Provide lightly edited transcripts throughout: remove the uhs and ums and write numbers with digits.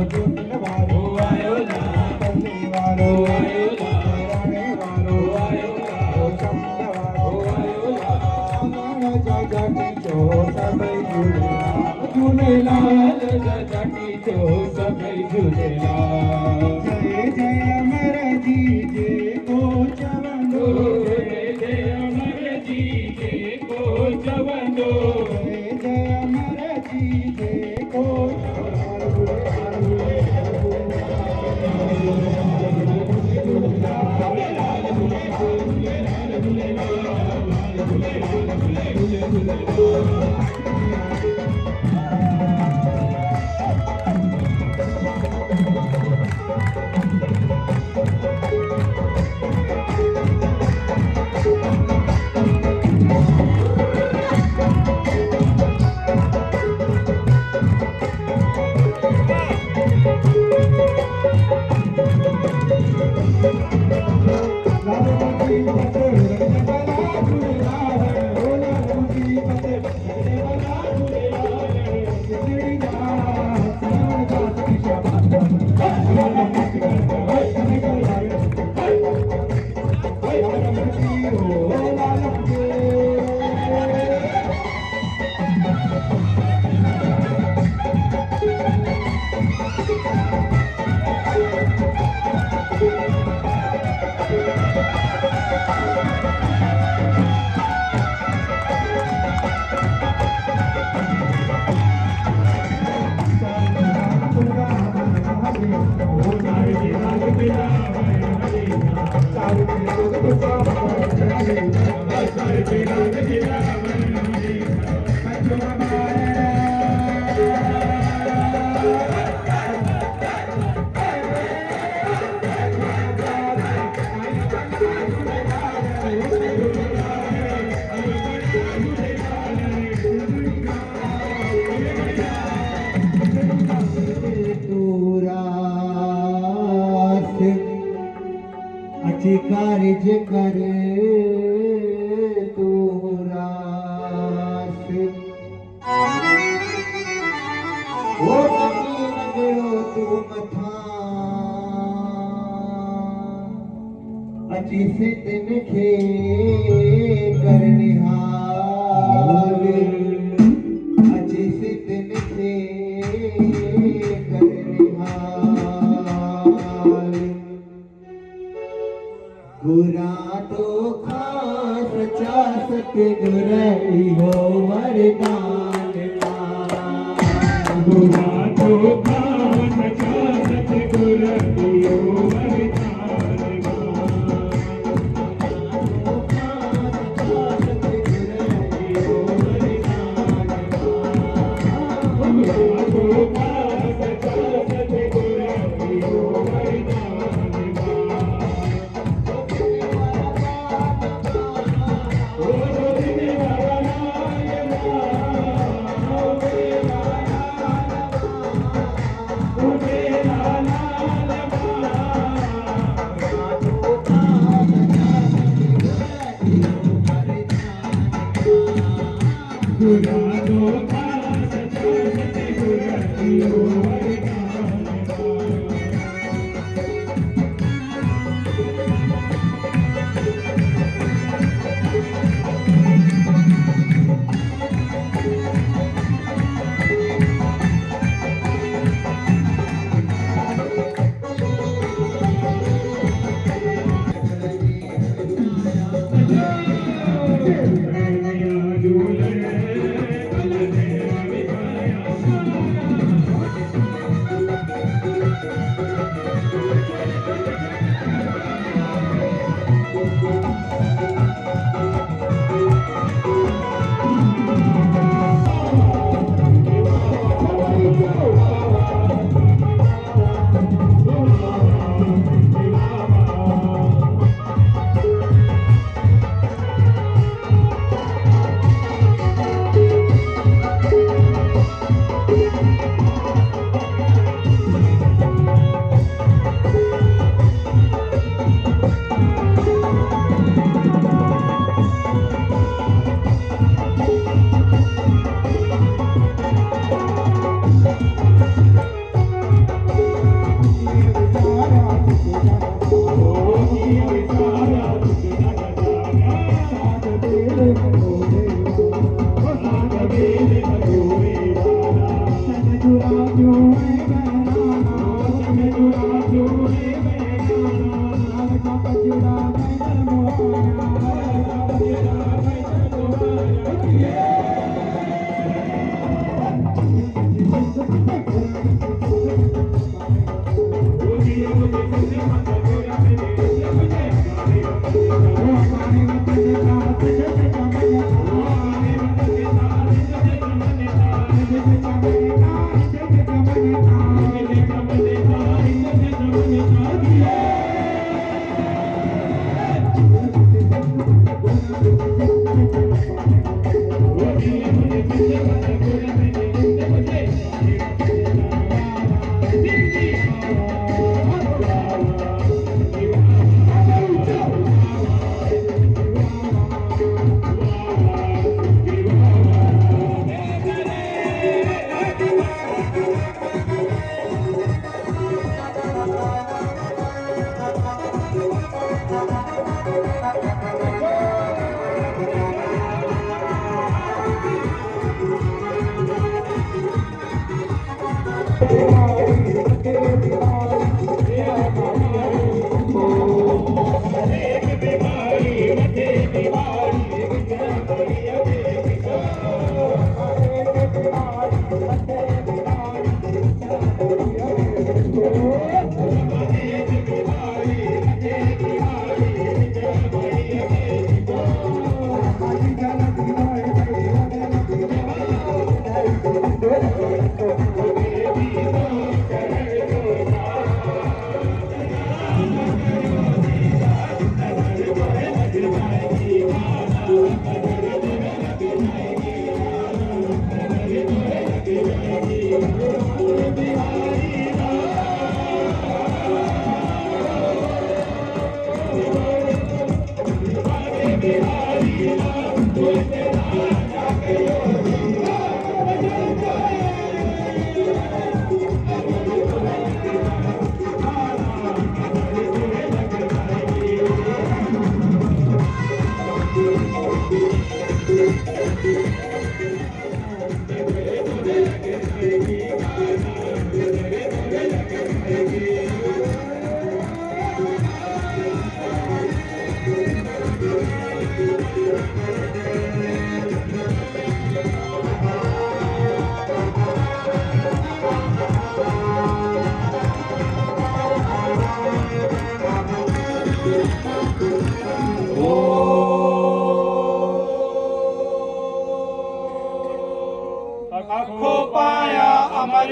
झूलवारो आयो ला पल्ली वारो आयो ला राणे वारो आयो ला चंदवारो आयो ला जाटी चो सबई झूलेलाल जाटी चो सबई झूलेलाल जय जय अमर जी जे को चवंदो जय जय अमर जी जे को चवंदो जय जय अमर जी जे को अच्छी कार्य करे तू रास वो नदी नगरो तू मथा अच्छी से तिनखे करने हाल अच्छी से तिनखे करने हाल गुरा तो खास चासत गुरई हो वरदान गुरा तो खास चासत गुरई हो वरदान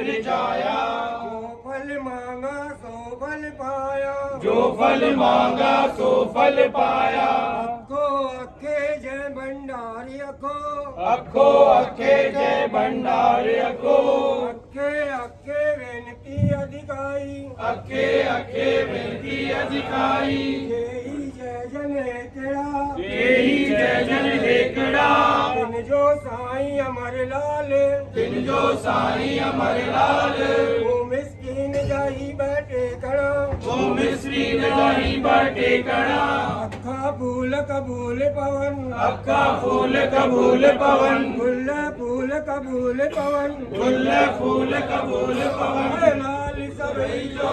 रिझाया। जो फल मांगा सो फल पाया, जो फल मांगा सो फल पाया। अखो अखे जय भंडारी अखो, अखो अखे जय भंडारी अखो। अखे अखे वेनती अधिकाई, अखे अखे वेंती अधिकारी। जेही जय जन हेकड़ा, तेही जय जन हेकड़ा। तिन जो साईं अमर लाल, तिन जो साईं अमर लाल। वो मिस्कीन जाही बैठे खड़ा, वो मिस्री जाही बाटे कणा। अखा फूल कबूल पवन, अक्का फूल कबूल पवन। फूल फूल कबूल पवन, फुल फूल कबूल पवन। हाय लाल सबई जो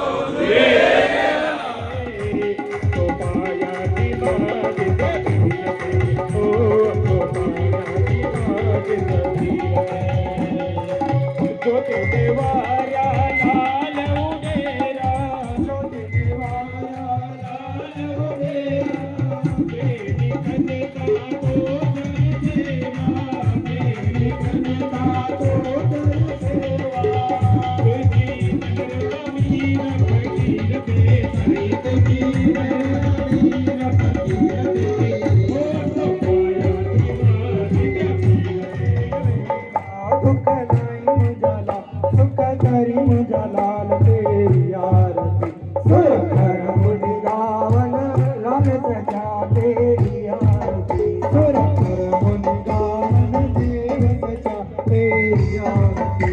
दुख नहीं मुझाला, सुख करी मुझालाल तेरी आरती। सुर कर मुझ गावन लाल सजा तेरी आरती। सुर कर मुझ गावन देव सजा तेरी आरती।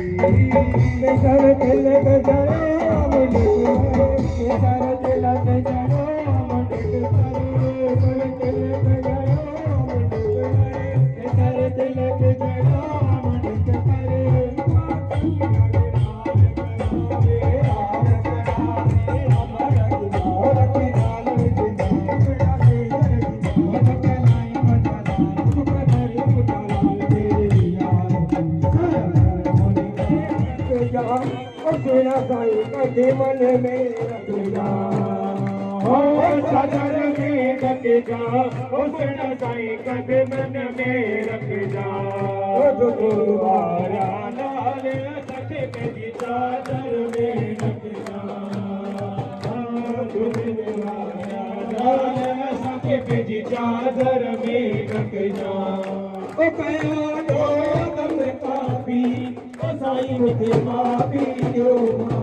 बेसर तिलक जड़े अमृत भरे, बेसर तिलक जड़े अमृत भरे। बेसर तिलक जड़े अमृत भरे, बेसर तिलक जड़े अमृत भरे। कभी मन में रख जा, हो सदर में रख जा। हुस्न साईं कभी मन में रख जा। जो तुम्हारा लाल सखे तेरी चादर में रख जा। तुम्हारा लाल सखे तेरी चादर में रख जा। ओ कया लो दम पापी, ओ साईं मुझे माफी दो।